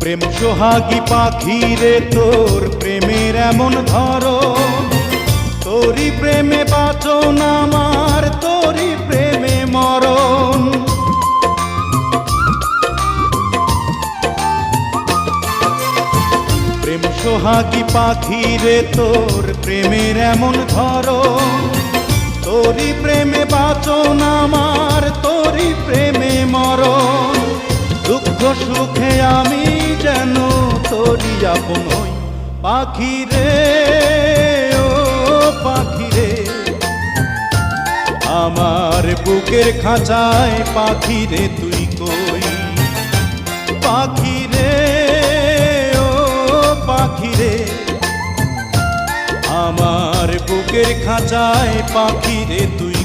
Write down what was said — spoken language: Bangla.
প্রেম সোহাগী পাখি রে তোর প্রেমের এমন ধরন, তোরই প্রেমে বাঁচন আমার, তোরই প্রেমে মরণ। প্রেম সোহাগী পাখি রে তোর প্রেমের এমন ধরন, তোরই প্রেমে বাঁচন আমার, তোরই প্রেমে মরণ। দুঃখ সুখে আমি যেন তোরই আপন হই পাখি রে, ও পাখি রে। আমার বুকের খাঁচায় পাখি রে তুই কই, পাখি রে, ও পাখি রে। আমার বুকের খাঁচায় পাখি রে তুই